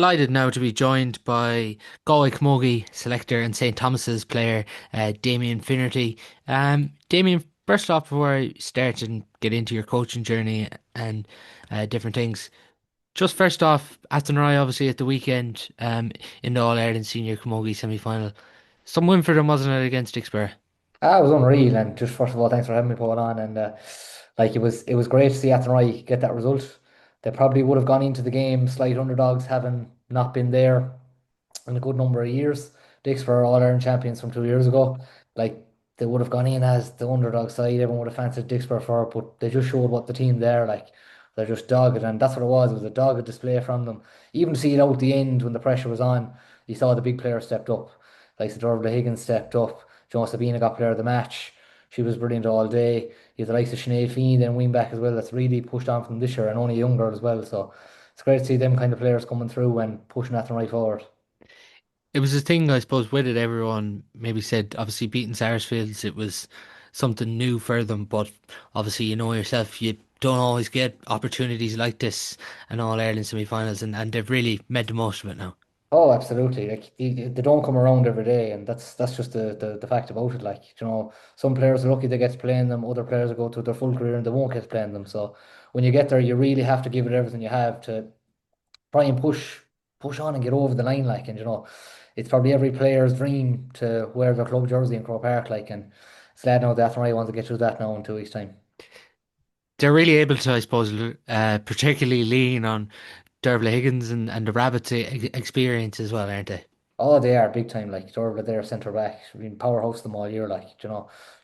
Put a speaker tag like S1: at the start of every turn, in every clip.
S1: Delighted now to be joined by Galway Camogie selector and St Thomas's player Damien Finnerty. Damien, first off, before I start and get into your coaching journey and different things, just first off, Athenry obviously at the weekend in the All Ireland Senior Camogie semi-final. Some win for them, wasn't it, against Dicksboro?
S2: It was unreal, and just first of all, thanks for having me put on. And like it was great to see Athenry get that result. They probably would have gone into the game slight underdogs, having not been there in a good number of years. Dicks were All Ireland champions from 2 years ago. Like they would have gone in as the underdog side. Everyone would have fancied Dixper for it, but they just showed what the team there. Like they're just dogged, and that's what it was. It was a dogged display from them. Even to see it out the end when the pressure was on, you saw the big players stepped up. Like the Dervla Higgins stepped up. Joe Sabina got player of the match. She was brilliant all day. You have the likes of Sinead Fiend and wing back as well. That's really pushed on from this year, and only a young girl as well. So it's great to see them kind of players coming through and pushing that right forward.
S1: It was a thing, I suppose, with it. Everyone maybe said, obviously, beating Sarsfields, it was something new for them. But obviously, you know yourself, you don't always get opportunities like this in All Ireland semi-finals, and they've really made the most of it now.
S2: Oh, absolutely. Like they don't come around every day, and that's just the fact about it. Like, some players are lucky they get to play in them, other players will go through their full career and they won't get to play in them. So when you get there, you really have to give it everything you have to try and push on and get over the line. Like, and it's probably every player's dream to wear their club jersey in Croke Park. Like, and it's glad now that I want to get through that now in 2 weeks' time.
S1: They're really able to, I suppose, particularly lean on Dervla Higgins and the Rabbits' experience as well, aren't they?
S2: Oh, they are big time. Like Dervla, they're centre back. I mean, powerhouse them all year. Like,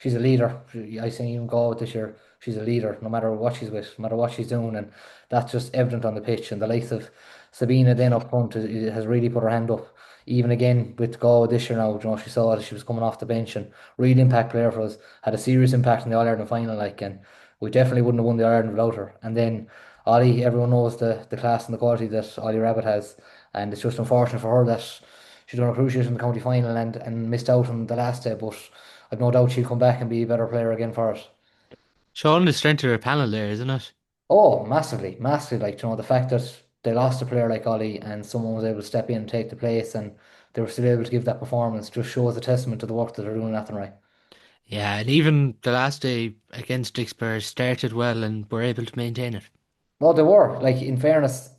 S2: she's a leader. I seen even go out this year. She's a leader, no matter what she's with, no matter what she's doing, and that's just evident on the pitch. And the likes of Sabina then up front has really put her hand up. Even again with Go this year now, she saw that she was coming off the bench and real impact player for us. Had a serious impact in the All Ireland final, like, and we definitely wouldn't have won the All Ireland without her. And then Ollie, everyone knows the class and the quality that Ollie Rabbit has, and it's just unfortunate for her that she's done a cruciate in the county final and missed out on the last day, but I've no doubt she'll come back and be a better player again for it.
S1: Showing the strength of their panel there, isn't it?
S2: Oh, massively, massively. Like, the fact that they lost a player like Ollie and someone was able to step in and take the place and they were still able to give that performance just shows a testament to the work that they're doing in Athenry.
S1: Yeah, and even the last day against Dicksboro started well and were able to maintain it.
S2: Well, they were. Like, in fairness,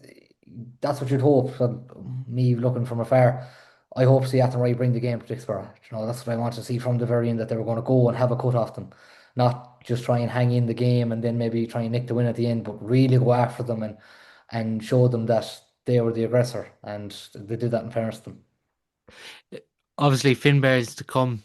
S2: that's what you'd hope. From me looking from afar, I hope to see Athenry bring the game to Dicksboro. That's what I want to see from the very end, that they were going to go and have a cut off them. Not just try and hang in the game and then maybe try and nick the win at the end, but really go after them and show them that they were the aggressor. And they did that in fairness to them.
S1: Obviously, Finbar's to come.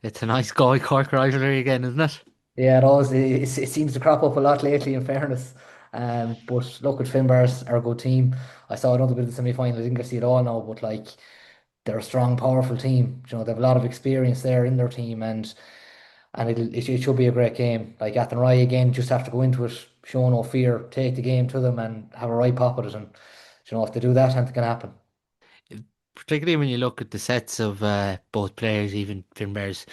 S1: It's a nice Galway Cork rivalry again, isn't it?
S2: Yeah, it always it seems to crop up a lot lately, in fairness. But look, at Finbars are a good team. I saw another bit of the semi final. I didn't get to see it all now, but like they're a strong, powerful team. They have a lot of experience there in their team, and it should be a great game. Like Athenry again, just have to go into it, show no fear, take the game to them, and have a right pop at it. And if they do that, anything can happen.
S1: Particularly when you look at the sets of both players, even Finbar's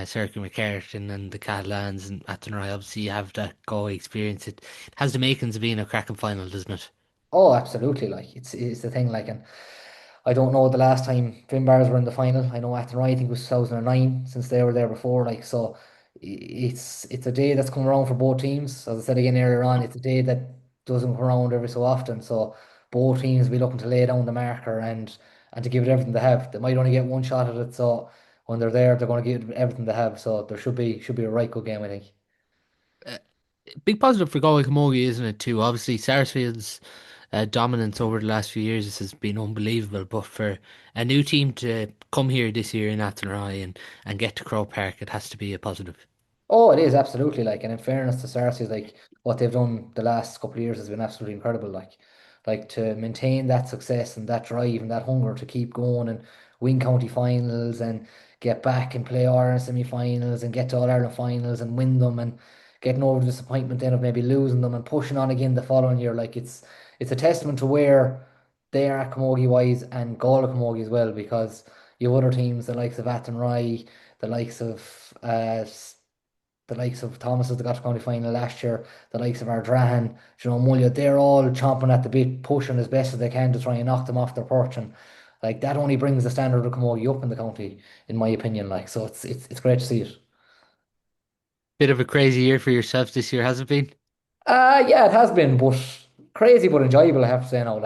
S1: Circuit McCartan and the Catalans and Athenry, obviously you have that Galway experience. It has the makings of being a cracking final, doesn't it?
S2: Oh, absolutely. Like it's the thing. Like, and I don't know the last time Finbars were in the final. I know Athenry, I think it was 2009, since they were there before. Like, so it's a day that's come around for both teams. As I said again earlier on, it's a day that doesn't come around every so often. So both teams will be looking to lay down the marker and to give it everything they have. They might only get one shot at it, so when they're there, they're going to give it everything they have. So there should be a right good game, I think.
S1: Uh, Big positive for Galway Camogie, isn't it, too? Obviously, Sarsfield's dominance over the last few years has been unbelievable, but for a new team to come here this year in Athenry and get to Croke Park, it has to be a positive.
S2: Oh, it is absolutely, like, and in fairness to Saracens, like what they've done the last couple of years has been absolutely incredible. Like to maintain that success and that drive and that hunger to keep going and win county finals and get back and play Ireland semi-finals and get to All Ireland finals and win them and getting over the disappointment then of maybe losing them and pushing on again the following year. Like it's a testament to where they are Camogie wise and Galway Camogie as well, because you have other teams the likes of Athenry, the likes of the likes of Thomas that got to county final last year, the likes of Ardrahan, Mullia, they're all chomping at the bit, pushing as best as they can to try and knock them off their perch. And like that only brings the standard of Camogie up in the county, in my opinion. Like so, it's great to see it.
S1: Bit of a crazy year for yourself this year, has it been?
S2: Yeah, it has been, but crazy but enjoyable. I have to say now.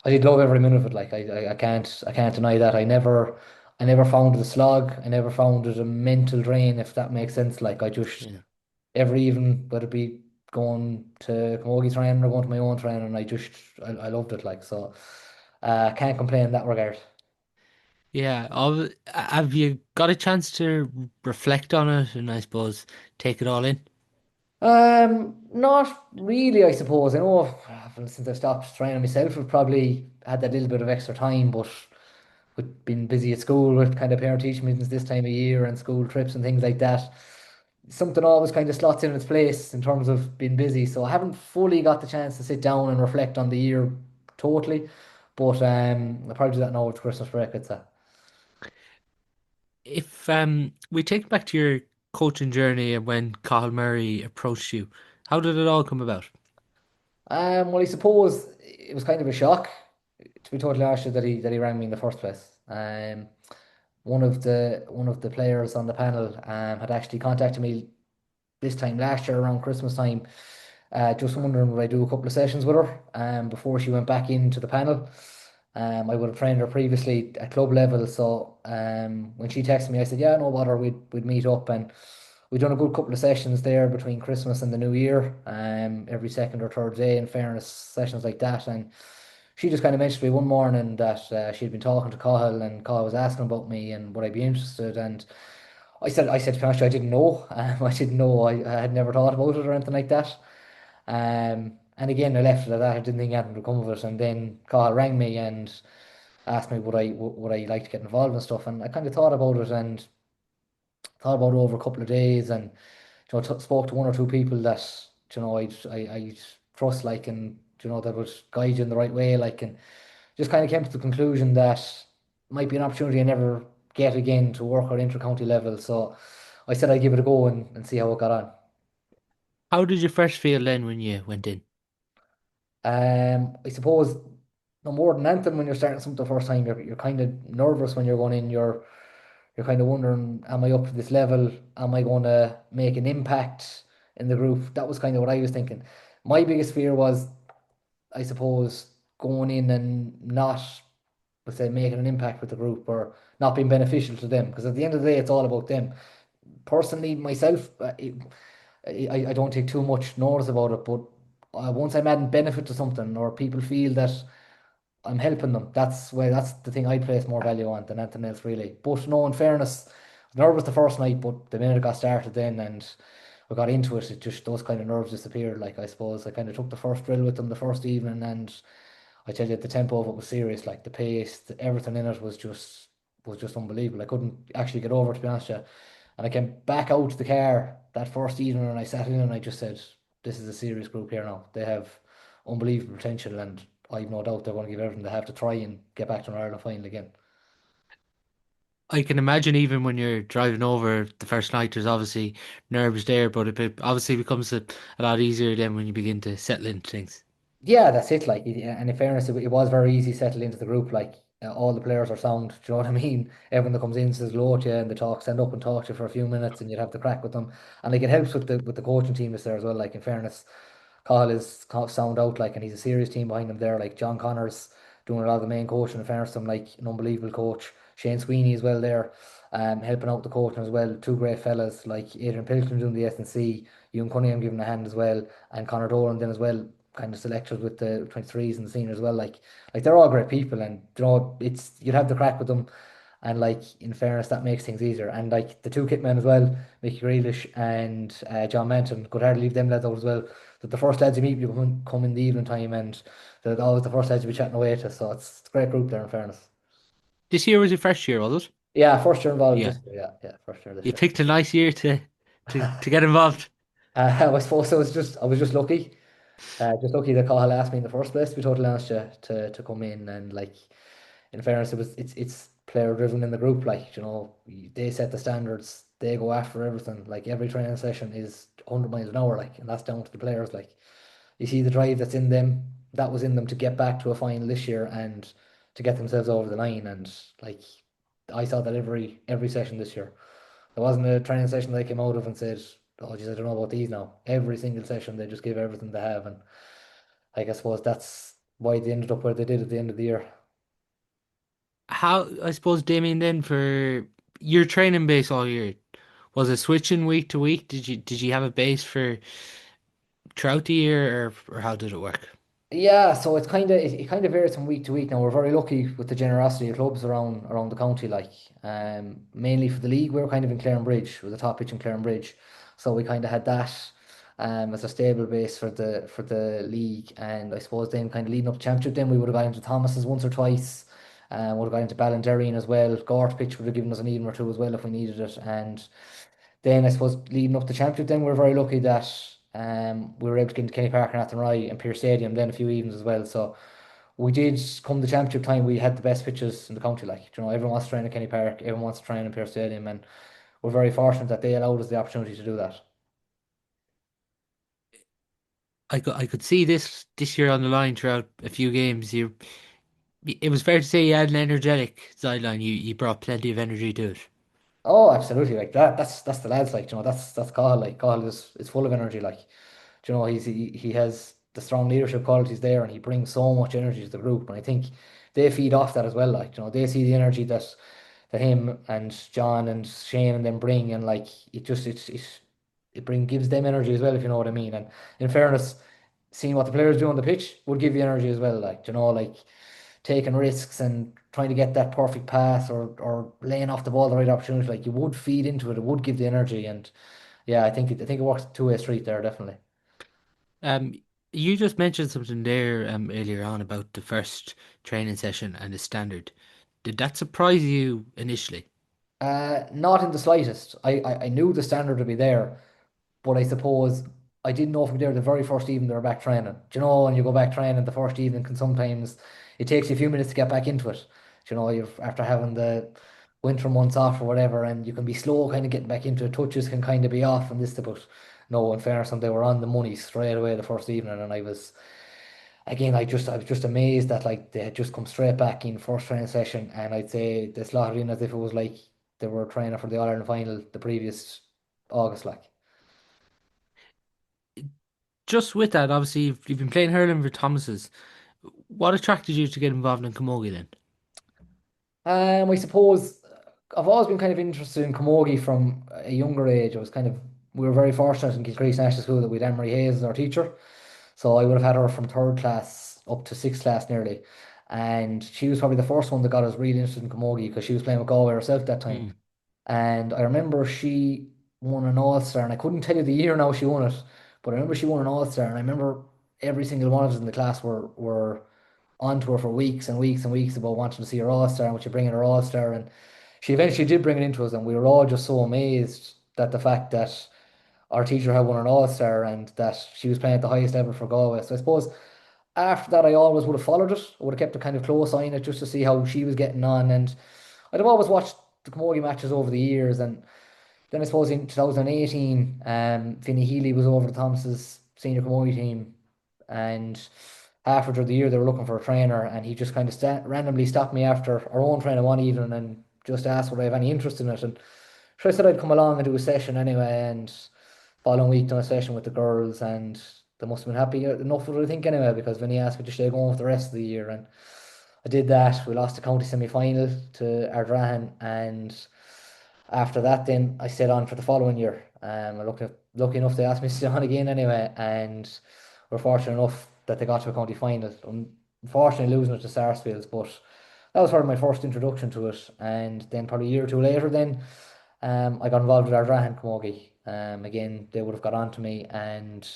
S2: I did love every minute of it. I can't deny that. I never found it a slog. I never found it a mental drain, if that makes sense. Like I just
S1: Yeah.
S2: every evening, whether it be going to Camogie training or going to my own training, I loved it. Like so, can't complain in that regard.
S1: Yeah. Have you got a chance to reflect on it and I suppose take it all in?
S2: Not really, I suppose. I know since I stopped training myself, I've probably had that little bit of extra time, but with being busy at school with kind of parent teacher meetings this time of year and school trips and things like that, something always kind of slots in its place in terms of being busy. So I haven't fully got the chance to sit down and reflect on the year totally, but I'll probably do that now with Christmas break, I'd say.
S1: If we take back to your coaching journey and when Cathal Murray approached you, how did it all come about?
S2: Well, I suppose it was kind of a shock, to be totally honest, that he rang me in the first place. One of the players on the panel had actually contacted me this time last year around Christmas time, just wondering would I do a couple of sessions with her before she went back into the panel. I would have trained her previously at club level, so when she texted me, I said, "Yeah, no bother, we'd meet up." And we've done a good couple of sessions there between Christmas and the New Year, every second or third day, in fairness, sessions like that. And she just kind of mentioned to me one morning that she'd been talking to Cathal and Cathal was asking about me and would I be interested. And I said, to be honest, I didn't know. I didn't know. I had never thought about it or anything like that. And again, I left it at that. I didn't think anything would come of it. And then Cathal rang me and asked me would I like to get involved and stuff. And I kind of thought about it and thought about it over a couple of days and spoke to one or two people that I trust like and that would guide you in the right way like and just kind of came to the conclusion that might be an opportunity I never get again to work at inter-county level. So I said I'd give it a go and see how it got on.
S1: How did you first feel then when you went in?
S2: I suppose no more than anything when you're starting something the first time, you're kind of nervous when you're going in. You're kind of wondering, am I up to this level? Am I going to make an impact in the group? That was kind of what I was thinking. My biggest fear was, I suppose, going in and not, let's say, making an impact with the group or not being beneficial to them. Because at the end of the day, it's all about them. Personally, myself, I don't take too much notice about it, but once I'm adding benefit to something or people feel that I'm helping them. That's the thing I place more value on than anything else really. But no, in fairness, nervous the first night, but the minute it got started then and we got into it, it just those kind of nerves disappeared. Like I suppose I kind of took the first drill with them the first evening, and I tell you the tempo of it was serious. Like the pace, everything in it was just unbelievable. I couldn't actually get over it, to be honest with you. And I came back out to the car that first evening and I sat in and I just said, "This is a serious group here now. They have unbelievable potential and I've no doubt they're going to give everything they have to try and get back to an Ireland final again."
S1: I can imagine even when you're driving over the first night, there's obviously nerves there, but obviously becomes a lot easier then when you begin to settle into things.
S2: Yeah, that's it. And in fairness, it was very easy to settle into the group. All the players are sound. Do you know what I mean? Everyone that comes in says hello to you, and they stand up and talk to you for a few minutes, and you'd have the crack with them. And like it helps with the coaching team that's there as well. Like in fairness, Kyle is sound out and he's a serious team behind him there. Like John Connors doing a lot of the main coaching. In fairness, to him like an unbelievable coach. Shane Sweeney as well there, helping out the coaching as well. Two great fellas like Adrian Pilkington doing the S&C, Ewan Cunningham giving a hand as well, and Conor Doran then as well kind of selectors with the 23s and the seniors as well. Like they're all great people, and it's you'd have the crack with them. And like in fairness, that makes things easier. And like the two kit men as well, Mickey Grealish and John Menton, could hardly leave them lads out as well. That the first lads you meet, you come in the evening time, and they're always the first lads you be chatting away to. So it's a great group there. In fairness,
S1: This year was your first year, was it?
S2: yeah, first year involved
S1: Yeah.
S2: this year. Yeah, first year this
S1: You
S2: year.
S1: picked a nice year to get involved.
S2: I suppose I was just lucky. Just lucky that Cahill asked me in the first place, to be totally honest, to come in and like in fairness, it's player driven in the group. Like they set the standards. they go after everything. Like every training session is 100 miles an hour, like, and that's down to the players. Like you see the drive that's in them, that was in them to get back to a final this year and to get themselves over the line. And like I saw that every session this year. There wasn't a training session they came out of and said, "Oh, geez, I don't know about these now." Every single session they just gave everything they have, and like I suppose that's why they ended up where they did at the end of the year.
S1: How, I suppose, Damien, then for your training base all year, was it switching week to week? Did you have a base for throughout the year, or how did it work?
S2: Yeah, so it's it kind of varies from week to week. Now we're very lucky with the generosity of clubs around the county. Like, mainly for the league, we were kind of in Clarenbridge, with the top pitch in Clarenbridge, so we kind of had that as a stable base for the league. And I suppose then kind of leading up to championship, then we would have got into Thomas's once or twice, would have got into Ballinderreen as well. Gort pitch would have given us an evening or two as well if we needed it, and then I suppose leading up to championship, then we were very lucky that we were able to get into Kenny Park and Athenry and Pearse Stadium then a few evenings as well. So we did come the championship time, we had the best pitches in the county. Like, you know, everyone wants to train in Kenny Park, everyone wants to train in Pearse Stadium, and we're very fortunate that they allowed us the opportunity to do that.
S1: I could see this year on the line throughout a few games. It was fair to say you had an energetic sideline. You brought plenty of energy to it.
S2: Oh, absolutely, like that. That's the lads. Like, you know, that's Cathal. Like Cathal is full of energy. Like, you know, he has the strong leadership qualities there, and he brings so much energy to the group. And I think they feed off that as well. Like, you know, they see the energy that him and John and Shane and them bring, and like it gives them energy as well, if you know what I mean. And in fairness, seeing what the players do on the pitch would give you energy as well. Like, you know, like taking risks and trying to get that perfect pass, or laying off the ball the right opportunity, like you would feed into it. It would give the energy, and yeah, I think it works two-way street there, definitely.
S1: Um, you just mentioned something there earlier on about the first training session and the standard. Did that surprise you initially?
S2: Not in the slightest. I knew the standard would be there, but I suppose I didn't know if we were there the very first evening they were back training. Do you know, when you go back training, the first evening can sometimes it takes you a few minutes to get back into it. Do you know, you've after having the winter months off or whatever, and you can be slow kind of getting back into it. Touches can kind of be off and this, but no, in fairness, they were on the money straight away the first evening, and I was again, I was just amazed that like they had just come straight back in first training session, and I'd say they slotted in as if it was like they were training for the All Ireland final the previous August, like.
S1: Just with that, obviously, you've been playing hurling for Thomas's. What attracted you to get involved in Camogie then?
S2: I suppose I've always been kind of interested in Camogie from a younger age. We were very fortunate in Kilcrease National School that we had Emery Hayes as our teacher. So I would have had her from third class up to sixth class nearly. And she was probably the first one that got us really interested in Camogie because she was playing with Galway herself that time.
S1: Hmm.
S2: And I remember she won an All Star, and I couldn't tell you the year now she won it, but I remember she won an All Star, and I remember every single one of us in the class were on to her for weeks and weeks and weeks about wanting to see her All Star and would she bring in her All Star, and she eventually did bring it into us, and we were all just so amazed that the fact that our teacher had won an All Star and that she was playing at the highest level for Galway. So I suppose after that, I always would have followed it. I would have kept a kind of close eye on it just to see how she was getting on, and I'd have always watched the Camogie matches over the years, and then I suppose in 2018, Vinny Healy was over the Thomas's senior Camogie team, and halfway through the year they were looking for a trainer, and he just kind of randomly stopped me after our own training one evening and just asked would I have any interest in it, and so I said I'd come along and do a session anyway, and following week done a session with the girls, and they must have been happy enough with it, I think, anyway, because Vinny asked me to stay going for the rest of the year, and I did that. We lost the county semi-final to Ardrahan, and after that, then I stayed on for the following year. Lucky enough, they asked me to stay on again anyway, and we're fortunate enough that they got to a county final. Unfortunately, losing it to Sarsfields, but that was probably my first introduction to it. And then probably a year or two later, then I got involved with Ardrahan Camogie. Again, they would have got on to me, and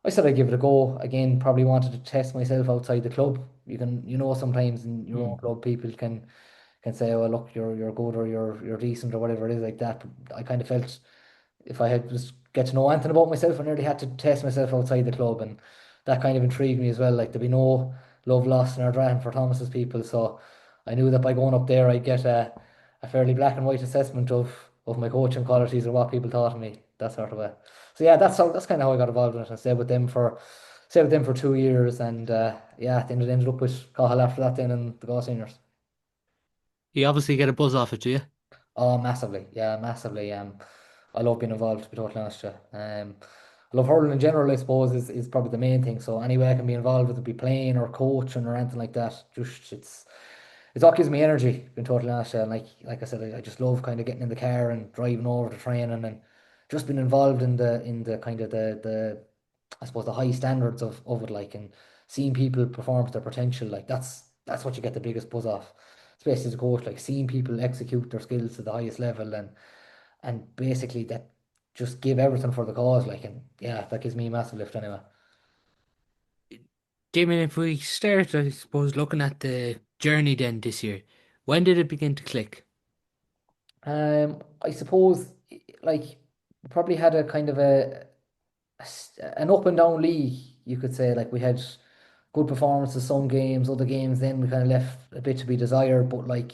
S2: I said I'd give it a go. Again, probably wanted to test myself outside the club. You know, sometimes in your own
S1: Hmm.
S2: club, people can say, "Oh, look, you're good or you're decent or whatever it is like that." But I kind of felt if I had just get to know anything about myself, I nearly had to test myself outside the club, and that kind of intrigued me as well. Like there'd be no love lost in our drafting for Thomas's people, so I knew that by going up there, I'd get a fairly black and white assessment of of my coaching qualities or what people thought of me, that sort of way. So yeah, that's kind of how I got involved in it. I stayed with them for 2 years, and yeah, then it ended up with Cathal after that, then in the Go seniors.
S1: You obviously get a buzz off it, do you?
S2: Oh, massively, yeah, massively. I love being involved, to be totally honest with you. I love hurling in general, I suppose, is probably the main thing. So any way I can be involved, whether it be playing or coaching or anything like that, just it's what gives me energy, being totally honest. And like I said, I just love kind of getting in the car and driving over to training and just being involved in the kind of the I suppose the high standards of it, like, and seeing people perform to their potential, like that's what you get the biggest buzz off, especially as a coach, like seeing people execute their skills to the highest level and basically that just give everything for the cause, like, and yeah, that gives me a massive lift anyway.
S1: Damien, if we start, I suppose, looking at the journey then this year, when did it begin to click?
S2: I suppose like we probably had a kind of an up and down league, you could say. Like we had good performances some games, other games then we kind of left a bit to be desired. But like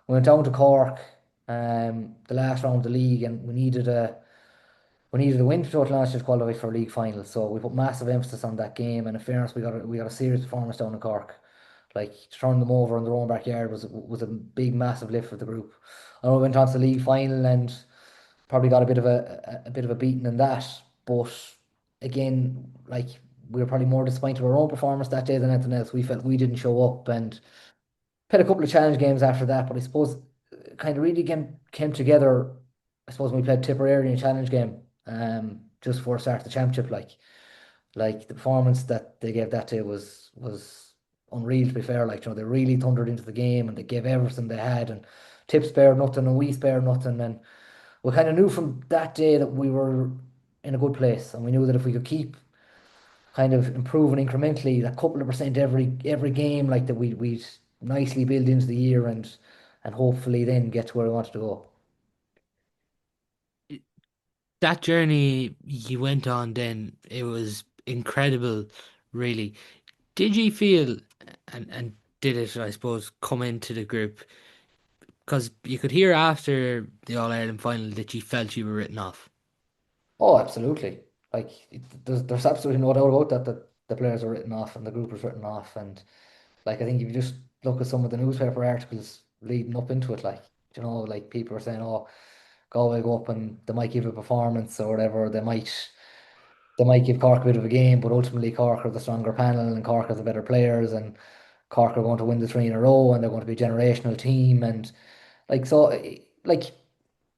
S2: we went down to Cork, the last round of the league, and we needed a win to total honest to qualify for a league final. So we put massive emphasis on that game. And in fairness, we got a serious performance down in Cork. Like to turn them over in their own backyard was a big massive lift for the group. I know we went on to the league final and probably got a bit of a bit of a beating in that. But again, like we were probably more disappointed with our own performance that day than anything else. We felt we didn't show up and played a couple of challenge games after that. But I suppose kind of really came together. I suppose when we played Tipperary in a challenge game, just before the start of the championship, like the performance that they gave that day was unreal, to be fair. Like, they really thundered into the game and they gave everything they had, and Tip spared nothing and we spared nothing, and we kind of knew from that day that we were in a good place, and we knew that if we could keep kind of improving incrementally, that couple of percent every game, like that we'd nicely build into the year and hopefully then get to where we wanted to go.
S1: That journey you went on then, it was incredible, really. Did you feel, and did it, I suppose, come into the group? Because you could hear after the All Ireland final that you felt you were written off.
S2: Oh, absolutely. Like there's absolutely no doubt about that the players are written off and the group is written off. And like I think if you just look at some of the newspaper articles leading up into it, like, like people are saying, oh, Galway go up and they might give a performance or whatever. They might give Cork a bit of a game, but ultimately Cork are the stronger panel and Cork are the better players and Cork are going to win the three in a row and they're going to be a generational team. And like so like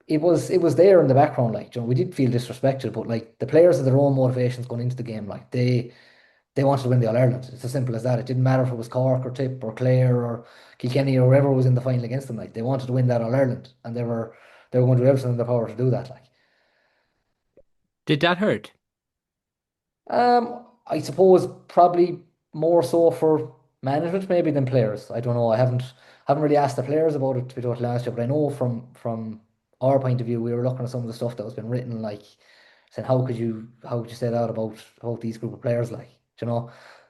S2: it was there in the background, like, we did feel disrespected, but like the players had their own motivations going into the game. Like they wanted to win the All Ireland. It's as simple as that. It didn't matter if it was Cork or Tip or Clare or Kilkenny or whoever was in the final against them. Like they wanted to win that All Ireland, and they were going to do everything in their power to do that. Like,
S1: Did that hurt?
S2: I suppose probably more so for management maybe than players. I don't know. I haven't really asked the players about it, to be totally honest with you, but I know from our point of view, we were looking at some of the stuff that was been written, like saying how could you say that about these group of players, like,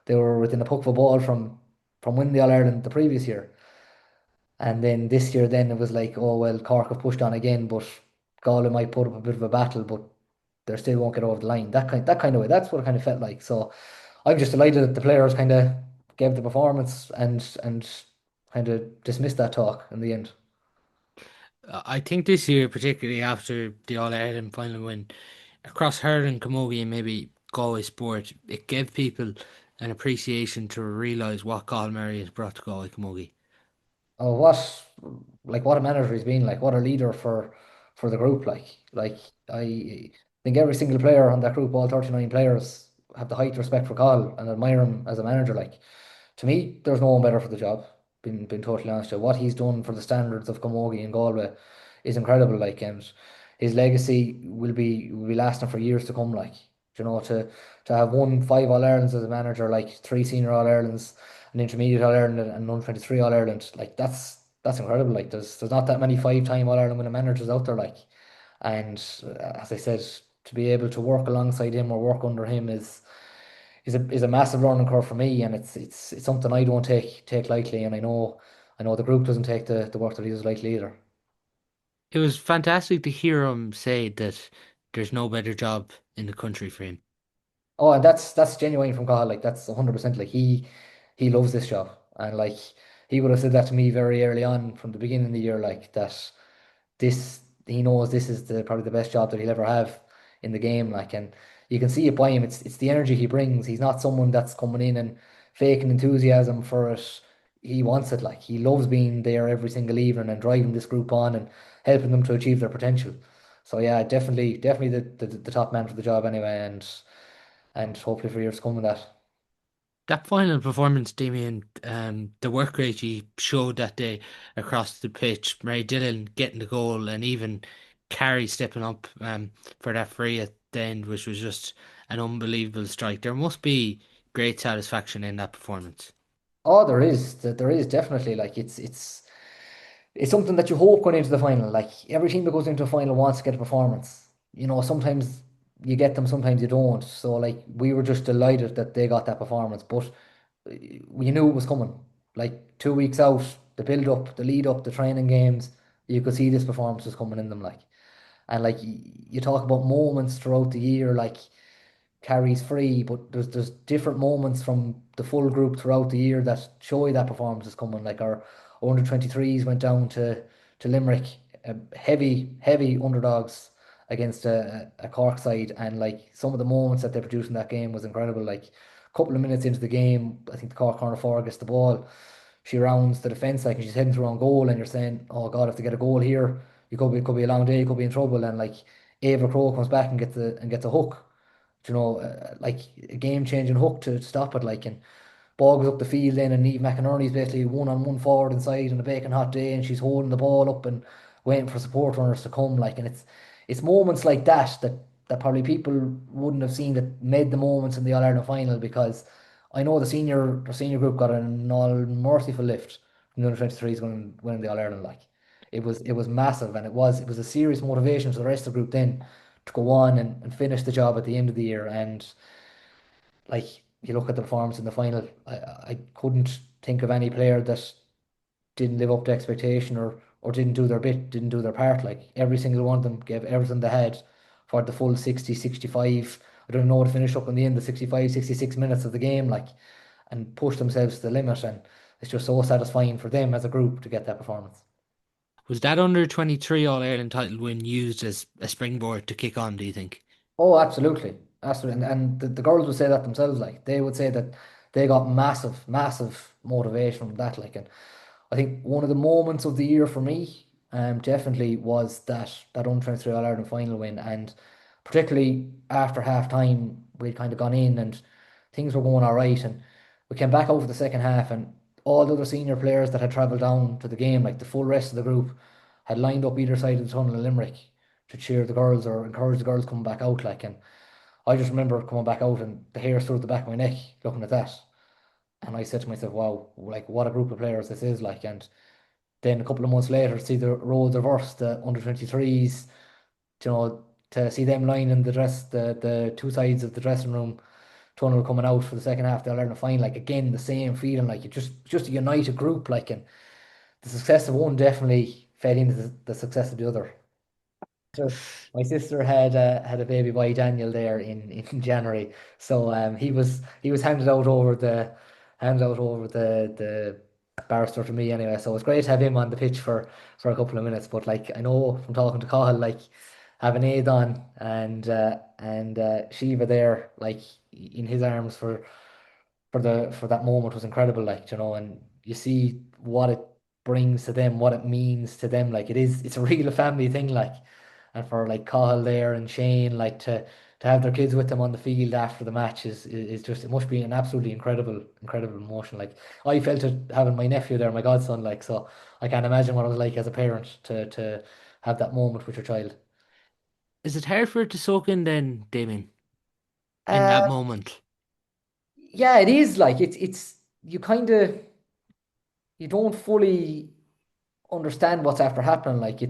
S2: they were within a puck of a ball from winning the All Ireland the previous year. And then this year, then it was like, oh well, Cork have pushed on again, but Galway might put up a bit of a battle, but they still won't get over the line. That kind of way. That's what it kind of felt like. So I'm just delighted that the players kind of gave the performance and kind of dismissed that talk in the end.
S1: I think this year, particularly after the All Ireland final win, across hurling, Camogie, and maybe Galway sport, it gave people an appreciation to realise what Colin Murray has brought to Galway Camogie.
S2: Oh, what a manager he's been, like what a leader for the group. Like I think every single player on that group, all 39 players, have the height respect for Carl and admire him as a manager. Like, to me, there's no one better for the job. Been totally honest with you. What he's done for the standards of Camogie and Galway is incredible. Like, and his legacy will be lasting for years to come. Like, to have won 5 All Irelands as a manager, like 3 senior All Irelands, an intermediate All Ireland, and an under 23 All Ireland, like that's incredible. Like, there's not that many 5-time All Ireland winning managers out there. Like, and as I said, to be able to work alongside him or work under him is a massive learning curve for me, and it's something I don't take lightly, and I know the group doesn't take the work that he does lightly either.
S1: It was fantastic to hear him say that there's no better job in the country for him.
S2: Oh, and that's genuine from Cathal. Like that's 100%. Like he loves this job, and like he would have said that to me very early on from the beginning of the year. Like that, this he knows this is the probably the best job that he'll ever have in the game. Like, and you can see it by him. It's the energy he brings. He's not someone that's coming in and faking enthusiasm for it. He wants it. Like he loves being there every single evening and driving this group on and helping them to achieve their potential. So yeah, definitely the top man for the job anyway, and hopefully for years to come with that.
S1: That final performance, Damien, the work rate he showed that day across the pitch, Mary Dillon getting the goal, and even Carey stepping up for that free at the end, which was just an unbelievable strike. There must be great satisfaction in that performance.
S2: Oh, there is definitely like it's something that you hope going into the final. Like every team that goes into a final wants to get a performance. You know, sometimes you get them, sometimes you don't. So like we were just delighted that they got that performance, but we knew it was coming. Like 2 weeks out, the build up, the lead up, the training games, you could see this performance was coming in them. Like and like you talk about moments throughout the year, like carries free, but there's different moments from the full group throughout the year that show you that performance is coming. Like our under 23s went down to Limerick, heavy underdogs against a Cork side, and like some of the moments that they produced in that game was incredible. Like a couple of minutes into the game, I think the Cork corner forward gets the ball, she rounds the defence like and she's heading through on goal, and you're saying, oh God, if they get a goal here, it could be a long day, you could be in trouble, and like Ava Crow comes back and gets a hook, like a game changing hook to stop it, like, and ball goes up the field then, and Eve McInerney's basically one on one forward inside on a baking hot day, and she's holding the ball up and waiting for support runners to come, like, and it's moments like that probably people wouldn't have seen that made the moments in the All Ireland final, because I know the senior group got an all merciful lift from the under 23s winning the All Ireland, like. It was massive, and it was a serious motivation for the rest of the group then to go on and finish the job at the end of the year. And like you look at the performance in the final, I couldn't think of any player that didn't live up to expectation or didn't do their bit, didn't do their part. Like every single one of them gave everything they had for the full 60, 65. I don't know to finish up in the end, the 65, 66 minutes of the game, like, and push themselves to the limit. And it's just so satisfying for them as a group to get that performance.
S1: Was that under 23 All Ireland title win used as a springboard to kick on, do you think?
S2: Oh, absolutely. Absolutely. And the girls would say that themselves, like they would say that they got massive motivation from that. Like, and I think one of the moments of the year for me, definitely was that under 23 All Ireland final win, and particularly after half time, we'd kind of gone in and things were going all right, and we came back out for the second half, and all the other senior players that had travelled down to the game, like the full rest of the group, had lined up either side of the tunnel in Limerick to cheer the girls or encourage the girls coming back out, like, and I just remember coming back out and the hair stood at the back of my neck looking at that. And I said to myself, wow, like what a group of players this is like. And then a couple of months later, see the roles reversed, the under 23s, you know, to see them lining the two sides of the dressing room tunnel coming out for the second half, they'll learn to find like again the same feeling, like it just a united group, like, and the success of one definitely fed into the success of the other. So my sister had a baby boy Daniel there in January, so he was handed out over the barrister to me anyway. So it's great to have him on the pitch for a couple of minutes. But like I know from talking to Cathal, like having Aid on and Shiva there, like in his arms for that moment was incredible, like, and you see what it brings to them, what it means to them, like it's a real family thing, like, and for like Cahill there and Shane, like to have their kids with them on the field after the match is just, it must be an absolutely incredible emotion. Like I felt it having my nephew there, my godson, like, so I can't imagine what it was like as a parent to have that moment with your child.
S1: Is it hard for it to soak in then, Damien, in that
S2: uh
S1: moment?
S2: yeah, it is, like it's you kind of, you don't fully understand what's after happening. Like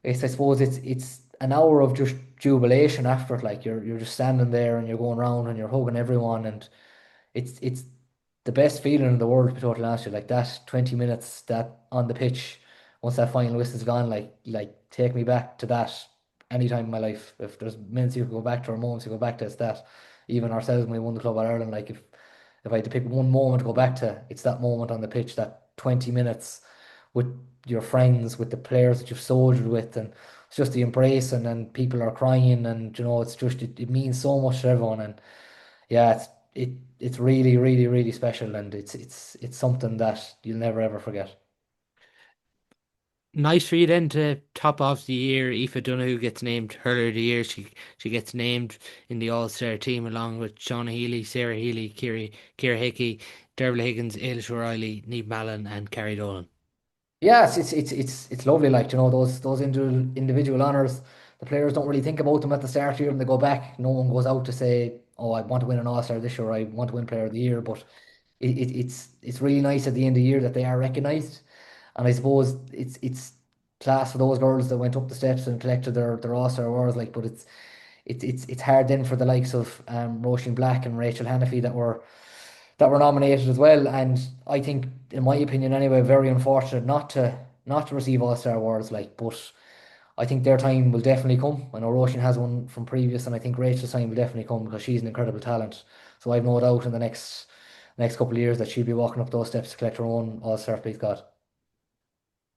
S2: I suppose it's an hour of just jubilation after it. Like you're just standing there and you're going around and you're hugging everyone, and it's the best feeling in the world, to be totally honest with you. Like that 20 minutes that on the pitch once that final whistle's gone, like take me back to that any time in my life. If there's minutes you can go back to or moments you go back to, it's that. Even ourselves when we won the Club of Ireland, like if I had to pick one moment to go back to, it's that moment on the pitch, that 20 minutes with your friends, with the players that you've soldiered with, and it's just the embrace, and then people are crying, and it's just it means so much to everyone, and yeah, it's really, really, really special, and it's something that you'll never ever forget.
S1: Nice for you then to top off the year. Aoife Donoghue gets named Hurler of the Year. She gets named in the All-Star team along with Shauna Healy, Sarah Healy, Kira Hickey, Dervla Higgins, Ailish O'Reilly, Niamh Mallon, and Carrie Dolan.
S2: Yes, it's lovely. Like those individual honors, the players don't really think about them at the start here, and they go back. No one goes out to say, "Oh, I want to win an All-Star this year. Or I want to win Player of the Year." But it's really nice at the end of the year that they are recognised, and I suppose it's class for those girls that went up the steps and collected their All-Star awards. Like, but it's hard then for the likes of Roisin Black and Rachel Hannafy that were nominated as well. And I think, in my opinion anyway, very unfortunate not to receive All-Star awards. Like, but I think their time will definitely come. I know Roisin has one from previous, and I think Rachel's time will definitely come because she's an incredible talent. So I've no doubt in the next couple of years that she'll be walking up those steps to collect her own All-Star, please God.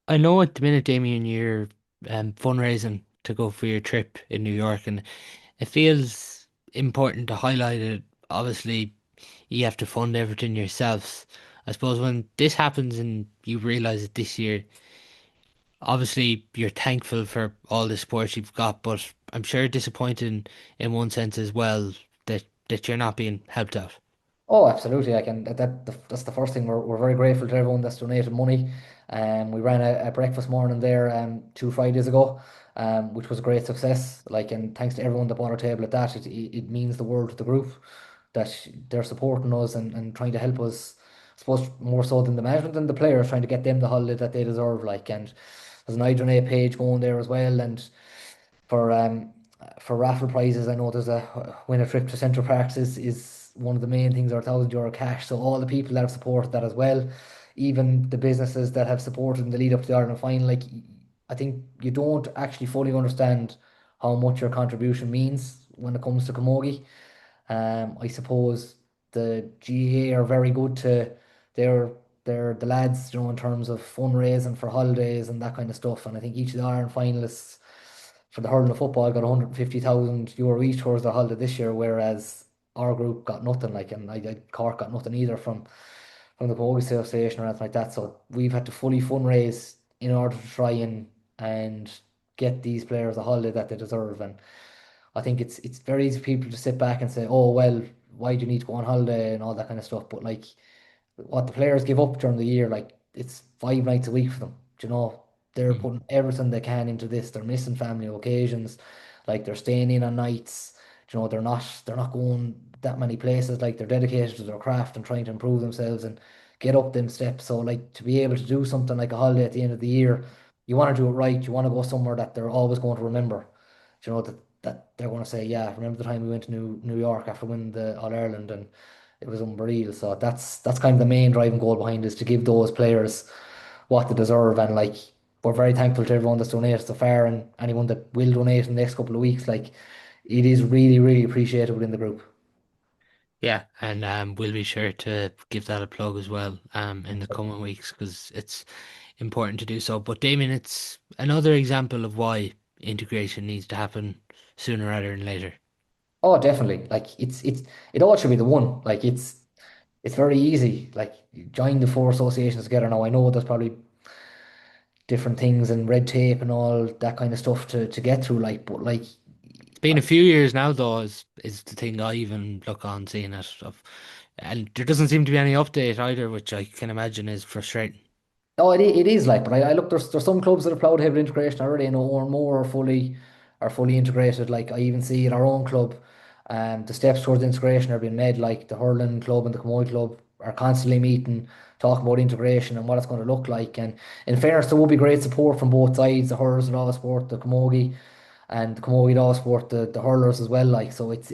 S1: I know at the minute, Damien, you're fundraising to go for your trip in New York, and it feels important to highlight it. Obviously, you have to fund everything yourselves. I suppose when this happens and you realize it this year, obviously you're thankful for all the support you've got, but I'm sure disappointed in one sense as well that you're not being helped out.
S2: Oh, absolutely. I can that's the first thing. We're very grateful to everyone that's donated money. We ran a breakfast morning there 2 Fridays ago, which was a great success. Like, and thanks to everyone that bought our table at that. It means the world to the group that they're supporting us and trying to help us. I suppose more so than the management and the players, trying to get them the holiday that they deserve. Like, and there's an iDonate page going there as well, and for um for raffle prizes, I know there's a win a trip to Central Parks is one of the main things, or €1,000 cash. So all the people that have supported that as well, even the businesses that have supported in the lead up to the Ireland final, like, I think you don't actually fully understand how much your contribution means when it comes to Camogie. I suppose the GAA are very good to their the lads, in terms of fundraising for holidays and that kind of stuff. And I think each of the Ireland finalists for the hurling of football got €150,000 each towards their holiday this year, whereas our group got nothing. Like, and Cork got nothing either from the Camogie Association or anything like that. So we've had to fully fundraise in order to try and get these players the holiday that they deserve. And I think it's very easy for people to sit back and say, "Oh well, why do you need to go on holiday?" and all that kind of stuff. But like, what the players give up during the year, like, it's 5 nights a week for them. They're
S1: Mm.
S2: putting everything they can into this. They're missing family occasions, like they're staying in on nights. They're not going that many places. Like, they're dedicated to their craft and trying to improve themselves and get up them steps. So like, to be able to do something like a holiday at the end of the year, you want to do it right. You want to go somewhere that they're always going to remember. That they're going to say, "Yeah, remember the time we went to New York after winning the All Ireland, and it was unreal." So that's kind of the main driving goal behind it, is to give those players what they deserve. And like, we're very thankful to everyone that's donated so far, and anyone that will donate in the next couple of weeks. Like, it is really, really appreciated within the group.
S1: Yeah, and we'll be sure to give that a plug as well in the coming weeks because it's important to do so. But Damien, it's another example of why integration needs to happen sooner rather than later.
S2: Oh, definitely. Like, it all should be the one. Like, it's very easy. Like, you join the four associations together now. I know there's probably different things and red tape and all that kind of stuff to get through. Like, but like,
S1: It's been a few years now, though, is the thing I even look on seeing it of, and there doesn't seem to be any update either, which I can imagine is frustrating.
S2: oh, it is like, but I look, there's some clubs that have plowed ahead with integration already, and more and more are fully integrated. Like, I even see in our own club, the steps towards integration are being made. Like, the hurling club and the Camogie club are constantly meeting, talking about integration and what it's going to look like. And in fairness, there will be great support from both sides, the hurlers and all the sport, the Camogie. and the Camogie law sport, the hurlers as well. Like, so it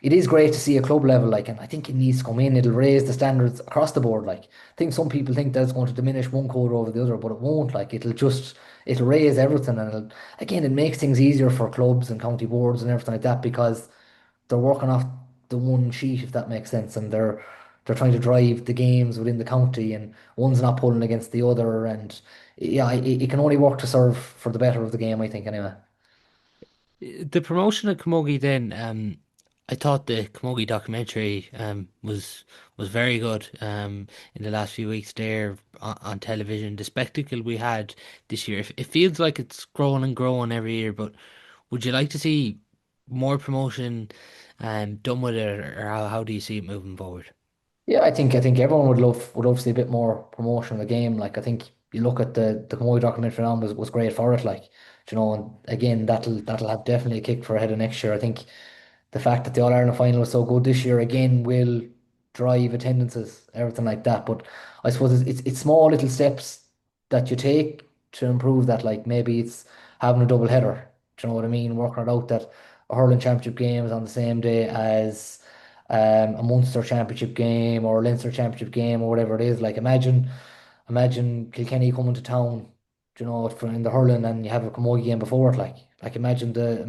S2: is great to see a club level, like, and I think it needs to come in. It'll raise the standards across the board. Like, I think some people think that's going to diminish one code over the other, but it won't. Like, it'll raise everything, and again, it makes things easier for clubs and county boards and everything like that because they're working off the one sheet, if that makes sense, and they're trying to drive the games within the county, and one's not pulling against the other, and yeah, it can only work to serve for the better of the game, I think, anyway.
S1: The promotion of Camogie then, I thought the Camogie documentary was very good in the last few weeks there on television. The spectacle we had this year, it feels like it's growing and growing every year, but would you like to see more promotion done with it, or how do you see it moving forward?
S2: Yeah, I think everyone would love to see a bit more promotion of the game. Like, I think you look at the Camogie documentary now was great for it. Like, and again, that'll have definitely a kick for ahead of next year. I think the fact that the All Ireland final was so good this year again will drive attendances, everything like that. But I suppose it's small little steps that you take to improve that. Like, maybe it's having a double header. Do you know what I mean? Working it out that a hurling championship game is on the same day as a Munster championship game or a Leinster championship game or whatever it is. Like, imagine Kilkenny coming to town, for in the hurling, and you have a Camogie game before it. Like, imagine the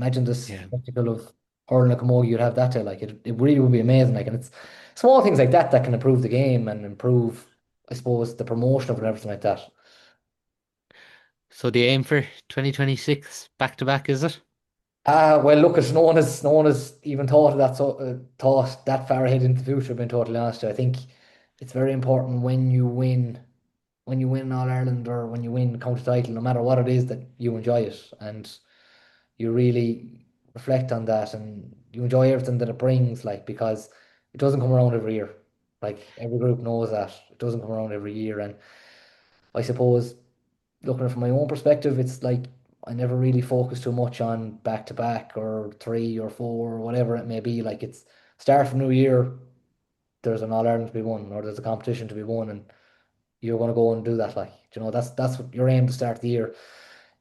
S1: Yeah.
S2: spectacle of hurling a Camogie you'd have that day. Like, it really would be amazing. Like, and it's small things like that that can improve the game and improve, I suppose, the promotion of it and everything like that.
S1: So the aim for 2026 back to back, is it?
S2: Well, look, no one has even thought of that, so thought that far ahead into the future. Being totally honest, I think it's very important when you win an All Ireland or when you win county title, no matter what it is, that you enjoy it and you really reflect on that and you enjoy everything that it brings. Like, because it doesn't come around every year. Like, every group knows that it doesn't come around every year, and I suppose looking at it from my own perspective, it's like I never really focus too much on back to back or three or four or whatever it may be. Like, it's start from New Year, there's an All Ireland to be won or there's a competition to be won, and you're going to go and do that. Like, that's what your aim to start the year.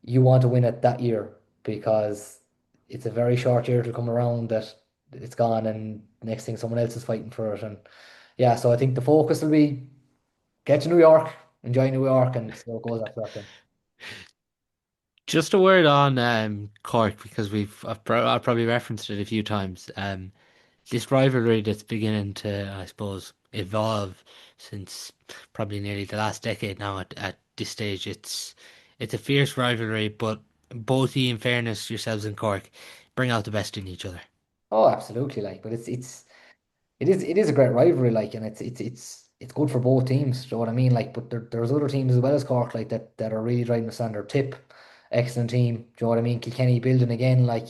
S2: You want to win it that year because it's a very short year to come around that it's gone, and next thing someone else is fighting for it. And yeah, so I think the focus will be get to New York, enjoy New York, and see how it goes after that. Then.
S1: Just a word on Cork because I've probably referenced it a few times. This rivalry that's beginning to, I suppose, evolve since probably nearly the last decade now. At this stage, it's a fierce rivalry, but both you, in fairness, yourselves in Cork, bring out the best in each other.
S2: Oh, absolutely. Like, but it is a great rivalry, like, and it's good for both teams. Do you know what I mean? Like, but there's other teams as well as Cork, like that are really driving the standard. Tip, excellent team. Do you know what I mean? Kilkenny building again, like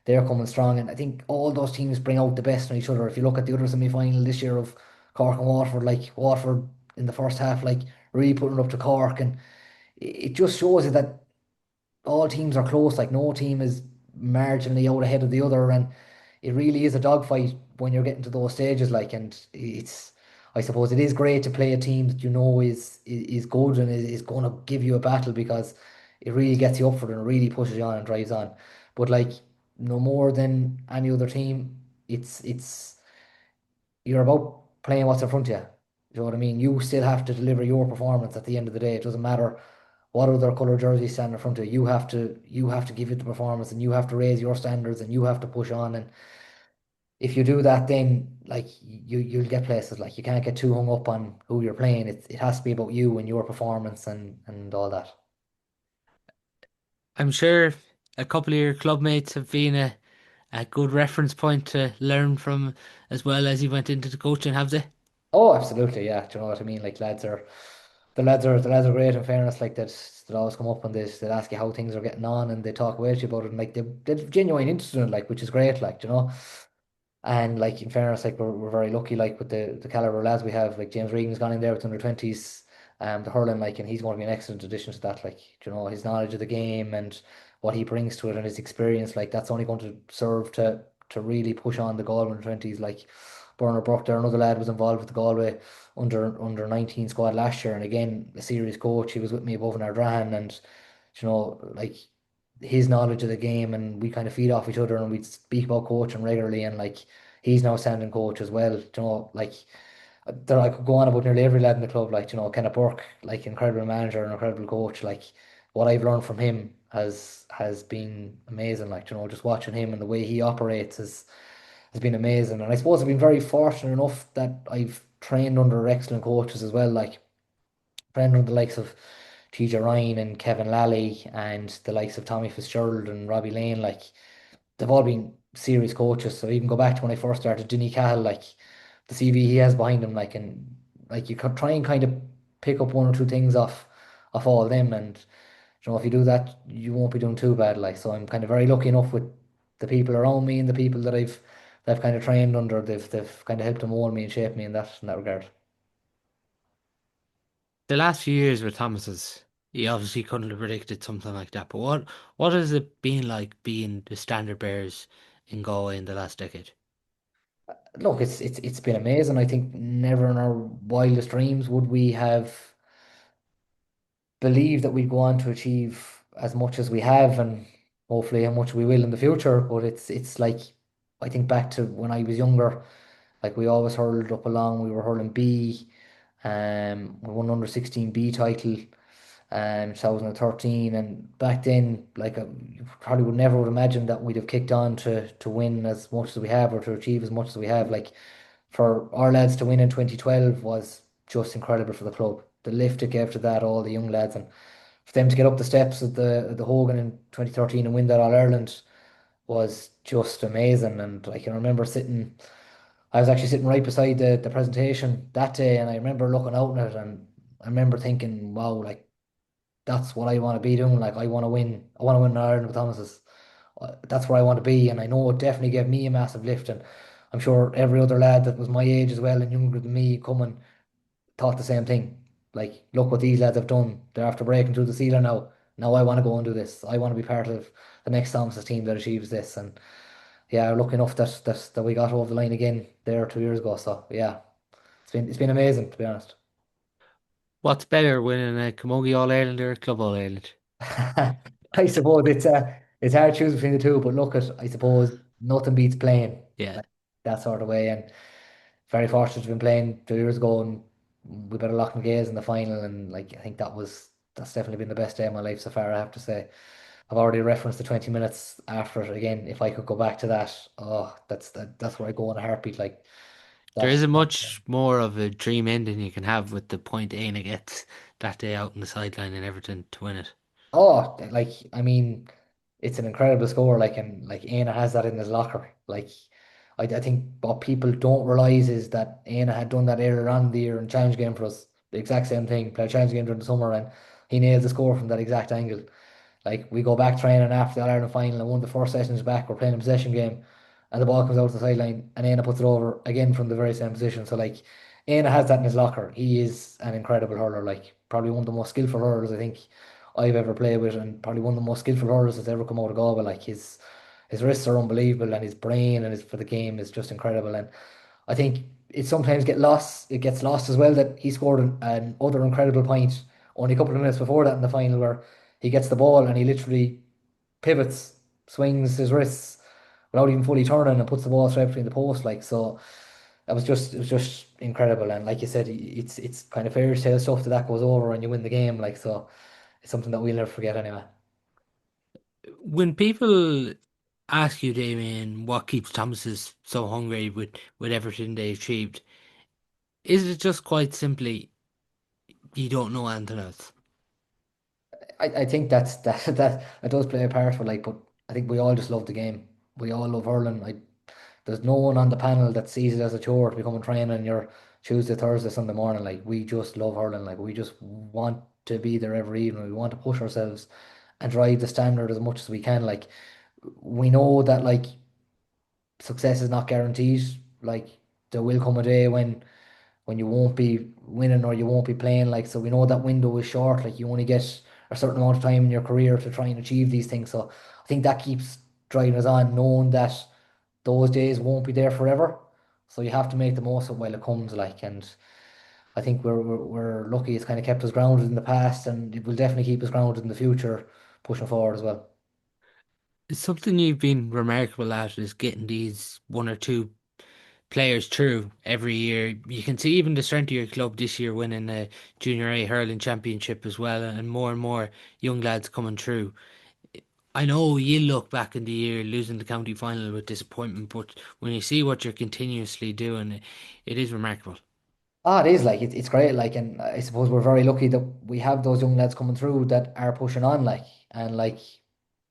S2: they're coming strong, and I think all those teams bring out the best in each other. If you look at the other semi-final this year of Cork and Waterford, like Waterford in the first half, like really putting it up to Cork, and it just shows you that all teams are close. Like, no team is marginally out ahead of the other, and it really is a dogfight when you're getting to those stages. Like, and I suppose it is great to play a team that you know is good and is going to give you a battle because it really gets you up for it and really pushes you on and drives on. But like, no more than any other team, it's you're about playing what's in front of you. You know what I mean? You still have to deliver your performance at the end of the day. It doesn't matter what other colour jersey stand in front of you. You have to give it the performance, and you have to raise your standards, and you have to push on. And if you do that, then like you'll get places. Like, you can't get too hung up on who you're playing. It has to be about you and your performance and all that.
S1: I'm sure a couple of your club mates have been a good reference point to learn from as well as you went into the coaching, have they?
S2: Oh, absolutely, yeah. Do you know what I mean? Like, the lads are great. In fairness, like that always come up on this. They ask you how things are getting on, and they talk away to you about it, and like they're genuine interest in it, like, which is great. Like, and like, in fairness, like we're very lucky, like with the caliber of lads we have. Like, James Regan's gone in there with under 20s, the hurling, like, and he's going to be an excellent addition to that. Like, his knowledge of the game and what he brings to it and his experience, like that's only going to serve to really push on the Galway under 20s. Like, Bernard Burke there, another lad was involved with the Galway under 19 squad last year, and again a serious coach. He was with me above in Ardrahan, and like his knowledge of the game, and we kind of feed off each other, and we speak about coaching regularly, and like he's now standing coach as well. Like there I could go on about nearly every lad in the club, like Kenneth Burke, like incredible manager and incredible coach. Like what I've learned from him has been amazing. Like just watching him and the way he operates has been amazing. And I suppose I've been very fortunate enough that I've trained under excellent coaches as well, like trained under the likes of TJ Ryan and Kevin Lally and the likes of Tommy Fitzgerald and Robbie Lane. Like they've all been serious coaches. So even go back to when I first started, Denny Cahill, like the CV he has behind him, like, and like you could try and kind of pick up one or two things off all of them, and if you do that, you won't be doing too bad. Like, so I'm kind of very lucky enough with the people around me and the people that I've kind of trained under. They've kind of helped to mold me and shape me in that regard.
S1: The last few years with Thomas's, he obviously couldn't have predicted something like that. But what has it been like being the standard bearers in Galway in the last decade?
S2: Look, it's been amazing. I think never in our wildest dreams would we have believed that we'd go on to achieve as much as we have, and hopefully how much we will in the future. But it's like I think back to when I was younger, like we always hurled up along. We were hurling B, we won under 16 B title, 2013, and back then, like you probably would never have imagined that we'd have kicked on to win as much as we have or to achieve as much as we have. Like for our lads to win in 2012 was just incredible for the club. The lift it gave to that, all the young lads, and for them to get up the steps of the Hogan in 2013 and win that All Ireland was just amazing. And I can remember I was actually sitting right beside the presentation that day, and I remember looking out at it, and I remember thinking, wow, like that's what I want to be doing. Like I want to win an Ireland with Thomas's. That's where I want to be, and I know it definitely gave me a massive lift, and I'm sure every other lad that was my age as well and younger than me coming thought the same thing. Like, look what these lads have done. They're after breaking through the ceiling now. Now I want to go and do this. I want to be part of the next Thomas's team that achieves this. And yeah, lucky enough that we got over the line again there 2 years ago. So yeah, it's been amazing to be honest.
S1: What's better, winning a Camogie All Ireland or a Club All Ireland?
S2: I suppose it's hard to choose between the two, but look at I suppose nothing beats playing
S1: Yeah.
S2: like that sort of way. And very fortunate to have been playing 2 years ago, and we better lock my gaze in the final. And like I think that's definitely been the best day of my life so far. I have to say. I've already referenced the 20 minutes after it again. If I could go back to that, oh, that's where I go in a heartbeat. Like
S1: There
S2: that.
S1: isn't much more of a dream ending you can have with the point Aina gets that day out on the sideline and everything to win it.
S2: Oh, like I mean, it's an incredible score. Like and like Aina has that in his locker. Like I think what people don't realize is that Aina had done that earlier on in the year in challenge game for us. The exact same thing. Played a challenge game during the summer, and he nailed the score from that exact angle. Like we go back training after the All-Ireland final, and one of the first sessions back, we're playing a possession game, and the ball comes out to the sideline, and Aina puts it over again from the very same position. So like, Aina has that in his locker. He is an incredible hurler. Like probably one of the most skillful hurlers I think I've ever played with, and probably one of the most skillful hurlers that's ever come out of Galway. Like his wrists are unbelievable, and his brain and his for the game is just incredible. And I think it sometimes get lost. It gets lost as well that he scored an other incredible point only a couple of minutes before that in the final, where he gets the ball and he literally pivots, swings his wrists without even fully turning and puts the ball straight between the post. Like so, it was just incredible. And like you said, it's kind of fairy tale stuff that goes over and you win the game. Like so, it's something that we'll never forget anyway.
S1: When people ask you, Damien, what keeps Thomas's so hungry with everything they achieved, is it just quite simply you don't know anything else?
S2: I think that does play a part for like, but I think we all just love the game. We all love hurling. There's no one on the panel that sees it as a chore to become a trainer on your Tuesday, Thursday, Sunday morning. Like we just love hurling. Like we just want to be there every evening. We want to push ourselves and drive the standard as much as we can. Like we know that like success is not guaranteed. Like there will come a day when you won't be winning or you won't be playing. Like so we know that window is short. Like you only get a certain amount of time in your career to try and achieve these things. So I think that keeps driving us on, knowing that those days won't be there forever. So you have to make the most of it while it comes. Like and I think we're lucky it's kind of kept us grounded in the past, and it will definitely keep us grounded in the future, pushing forward as well.
S1: Something you've been remarkable at is getting these one or two players through every year. You can see even the strength of your club this year winning a Junior A hurling championship as well, and more young lads coming through. I know you look back in the year losing the county final with disappointment, but when you see what you're continuously doing, it is remarkable.
S2: Ah, it is like it's great. Like, and I suppose we're very lucky that we have those young lads coming through that are pushing on. Like, and like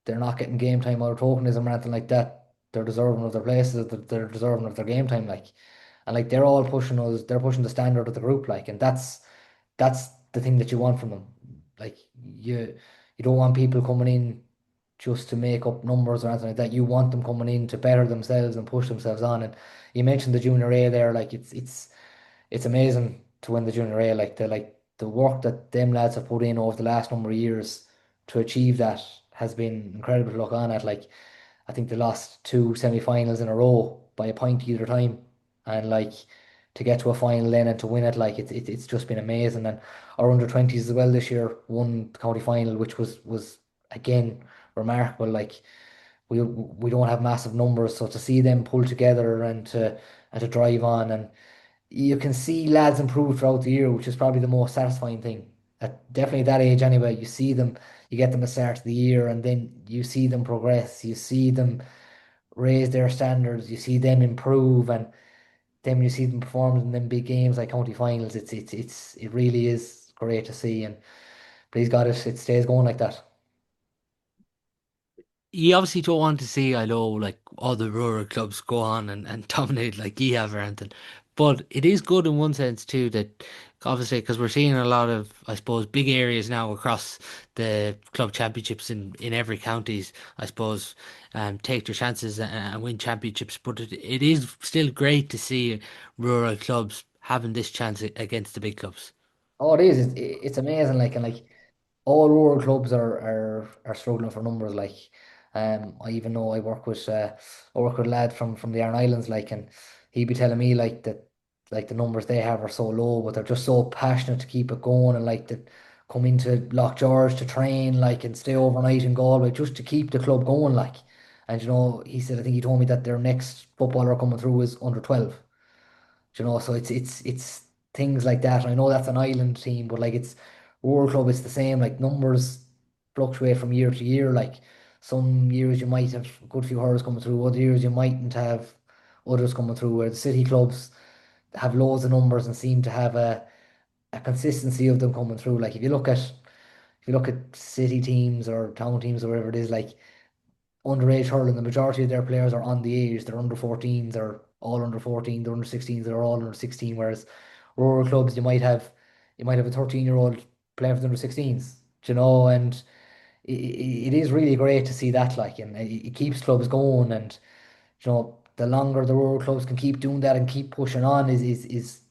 S2: they're not getting game time out of tokenism or anything like that. They're deserving of their places. They're deserving of their game time. Like, and like they're all pushing us. They're pushing the standard of the group. Like, and that's the thing that you want from them. Like, you don't want people coming in just to make up numbers or anything like that. You want them coming in to better themselves and push themselves on. And you mentioned the junior A there. Like, it's amazing to win the junior A. Like the work that them lads have put in over the last number of years to achieve that has been incredible to look on at. Like, I think they lost two semi-finals in a row by a point either time, and like to get to a final then and to win it, like it's just been amazing. And our under 20s as well this year won the county final, which was again remarkable. Like, we don't have massive numbers, so to see them pull together and to drive on, and you can see lads improve throughout the year, which is probably the most satisfying thing. At definitely that age anyway, you see them, you get them at the start of the year, and then you see them progress, you see them raise their standards, you see them improve, and then you see them perform in them big games like county finals. It really is great to see, and please God, it stays going like that.
S1: You obviously don't want to see, I know, like all the rural clubs go on and dominate like you have or anything. But it is good in one sense too that obviously because we're seeing a lot of, I suppose, big areas now across the club championships in every counties, I suppose, take their chances and win championships. But it is still great to see rural clubs having this chance against the big clubs.
S2: Oh, it is. It's amazing. Like, and like all rural clubs are struggling for numbers. Like, I even know I work with a lad from the Aran Islands. Like, and he'd be telling me like that, like the numbers they have are so low, but they're just so passionate to keep it going, and like to come into Loch George to train, like, and stay overnight in Galway just to keep the club going. Like, and he said, I think he told me that their next footballer coming through is under 12. So it's things like that. I know that's an island team, but like it's World Club, it's the same. Like numbers fluctuate from year to year. Like some years you might have a good few hurlers coming through, other years you mightn't have others coming through. Where the city clubs have loads of numbers and seem to have a consistency of them coming through. Like if you look at city teams or town teams or whatever it is, like underage hurling, the majority of their players are on the age. They're under 14s or all under 14. They're under 16s. They're all under 16. Whereas rural clubs, you might have a 13-year-old playing for the under 16s. And it is really great to see that. Like, and it keeps clubs going. And the longer the rural clubs can keep doing that and keep pushing on is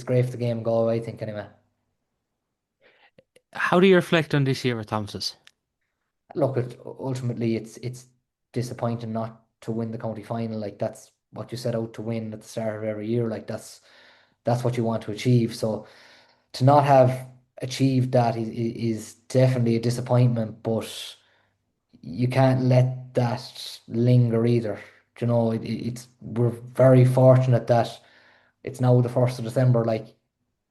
S2: great for the game of Galway, I think, anyway.
S1: How do you reflect on this year with Thomas's?
S2: Look, ultimately, it's disappointing not to win the county final. Like, that's what you set out to win at the start of every year. Like, that's what you want to achieve. So to not have achieved that is definitely a disappointment. But you can't let that linger either. We're very fortunate that it's now the 1st of December. Like,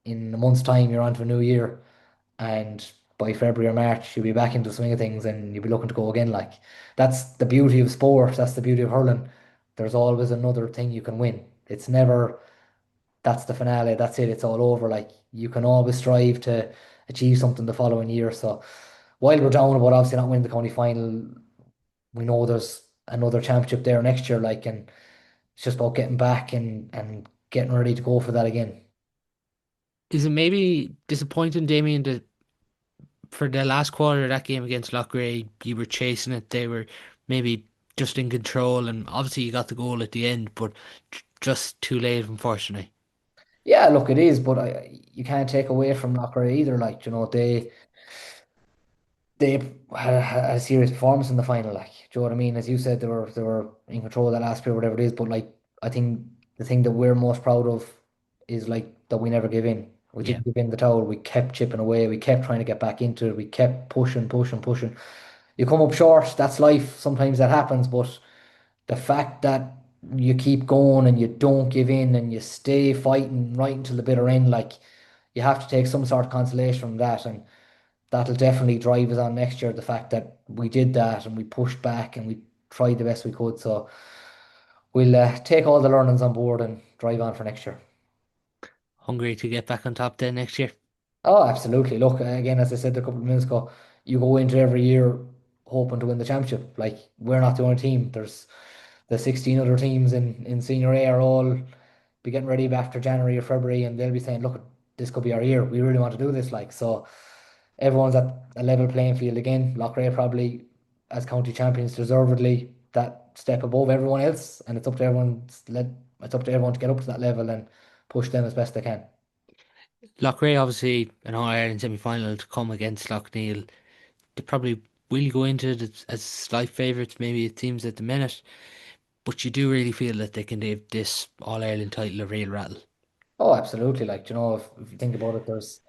S2: in a month's time, you're on to a new year, and by February or March you'll be back into the swing of things and you'll be looking to go again. Like, that's the beauty of sport, that's the beauty of hurling. There's always another thing you can win. It's never that's the finale, that's it, it's all over. Like, you can always strive to achieve something the following year. So while we're down about obviously not winning the county final, we know there's another championship there next year. Like, and it's just about getting back and getting ready to go for that again.
S1: Is it maybe disappointing, Damien, that for the last quarter of that game against Loughrea, you were chasing it. They were maybe just in control, and obviously you got the goal at the end, but just too late, unfortunately.
S2: Yeah, look, it is, but you can't take away from Knocker either. Like, they had a serious performance in the final. Like, do you know what I mean? As you said, they were in control of that last period, whatever it is. But like, I think the thing that we're most proud of is like that we never give in. We
S1: Yeah.
S2: didn't give in the towel. We kept chipping away. We kept trying to get back into it. We kept pushing, pushing, pushing. you come up short. That's life. Sometimes that happens, but the fact that you keep going and you don't give in and you stay fighting right until the bitter end, like you have to take some sort of consolation from that, and that'll definitely drive us on next year. The fact that we did that and we pushed back and we tried the best we could. So we'll take all the learnings on board and drive on for next year.
S1: Hungry to get back on top then next year.
S2: Oh, absolutely. Look, again, as I said a couple of minutes ago, you go into every year hoping to win the championship. Like, we're not the only team. There's the 16 other teams in Senior A are all be getting ready after January or February, and they'll be saying, look, this could be our year. We really want to do this. Like, so everyone's at a level playing field again. Loughrea probably, as county champions, deservedly that step above everyone else, and it's up to everyone to get up to that level and push them as best they can.
S1: Loughrea obviously an All-Ireland semi-final to come against Loughneel. They probably will go into it as slight favourites, maybe it seems at the minute, but you do really feel that they can give this All-Ireland title a real rattle.
S2: Oh, absolutely. Like, if you think about it, there's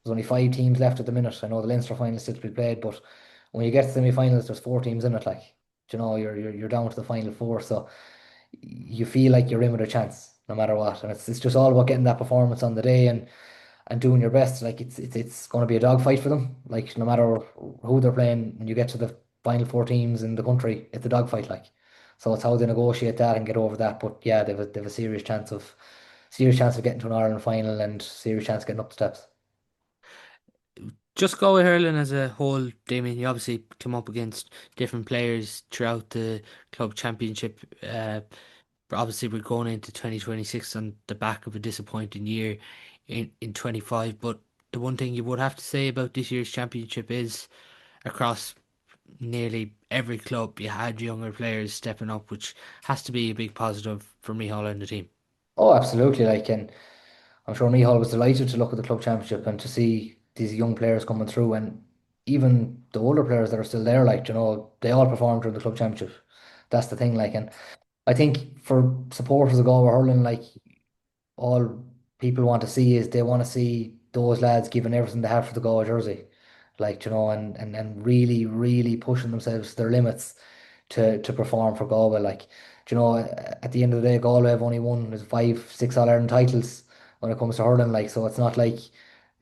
S2: only 5 teams left at the minute. I know the Leinster final is still to be played, but when you get to semi-finals, there's 4 teams in it. Like, you're down to the final four, so you feel like you're in with a chance no matter what. And it's just all about getting that performance on the day and doing your best. Like, it's going to be a dogfight for them. Like, no matter who they're playing, when you get to the final 4 teams in the country, it's a dogfight. Like, so it's how they negotiate that and get over that. But yeah, they've a serious chance of getting to an Ireland final and serious chance of getting up the steps.
S1: Just Galway hurling as a whole, Damien, you obviously come up against different players throughout the club championship. But obviously, we're going into 2026 on the back of a disappointing year in 25. But the one thing you would have to say about this year's championship is across nearly every club, you had younger players stepping up, which has to be a big positive for Micheál and the team.
S2: Oh, absolutely. Like, and I'm sure Micheál was delighted to look at the club championship and to see these young players coming through, and even the older players that are still there. Like, they all performed during the club championship. That's the thing. Like, and I think for supporters of Galway hurling, like, all people want to see is they want to see those lads giving everything they have for the Galway jersey, like, and really, really pushing themselves to their limits to perform for Galway. Like, at the end of the day, Galway have only won is 5, 6 All Ireland titles when it comes to hurling. Like, so it's not like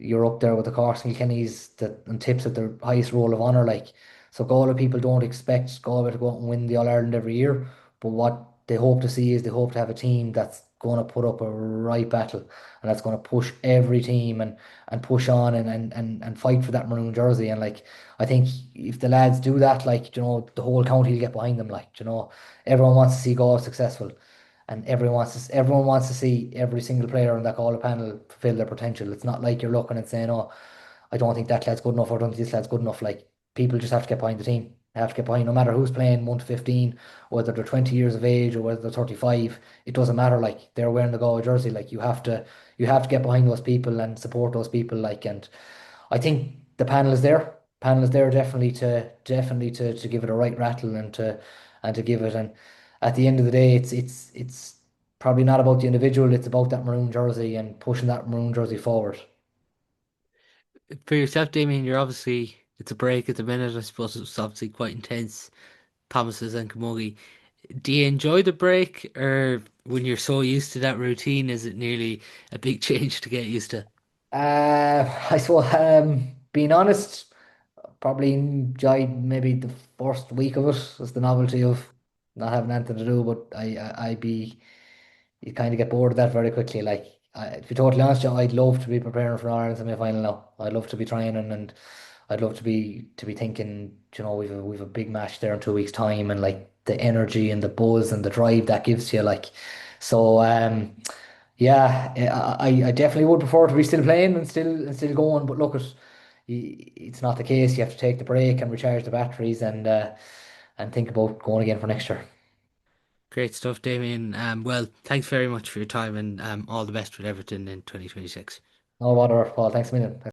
S2: you're up there with the Corks and Kilkennys that and tips at the highest roll of honour. Like, so Galway people don't expect Galway to go out and win the All Ireland every year, but what they hope to see is they hope to have a team that's going to put up a right battle and that's going to push every team and push on and fight for that maroon jersey. And like, I think if the lads do that, like, the whole county will get behind them. Like, everyone wants to see Galway successful, and everyone wants to see every single player on that Galway panel fulfill their potential. It's not like you're looking and saying, oh, I don't think that lad's good enough or I don't think this lad's good enough. Like, people just have to get behind the team. They have to get behind no matter who's playing 1 to 15, whether they're 20 years of age or whether they're 35. It doesn't matter. Like, they're wearing the Galway jersey. Like, you have to get behind those people and support those people. Like, and I think the panel is there. Panel is there definitely to give it a right rattle and to give it. And at the end of the day, it's probably not about the individual. It's about that maroon jersey and pushing that maroon jersey forward.
S1: For yourself, Damien, you're obviously, it's a break at the minute. I suppose it's obviously quite intense. Thomas's and Camogie. Do you enjoy the break, or when you're so used to that routine, is it nearly a big change to get used to?
S2: I suppose, being honest, probably enjoyed maybe the first week of it. Was the novelty of not having anything to do. But you kind of get bored of that very quickly. Like, to be totally honest, I'd love to be preparing for an Ireland semi-final now. I'd love to be training, and I'd love to be thinking, we've a big match there in 2 weeks' time, and like the energy and the buzz and the drive that gives you. Like, so yeah, I definitely would prefer to be still playing and still going. But look, it's not the case. You have to take the break and recharge the batteries and think about going again for next year.
S1: Great stuff, Damien. Well, thanks very much for your time and all the best with everything in 2026.
S2: No bother, Paul. Thanks a million.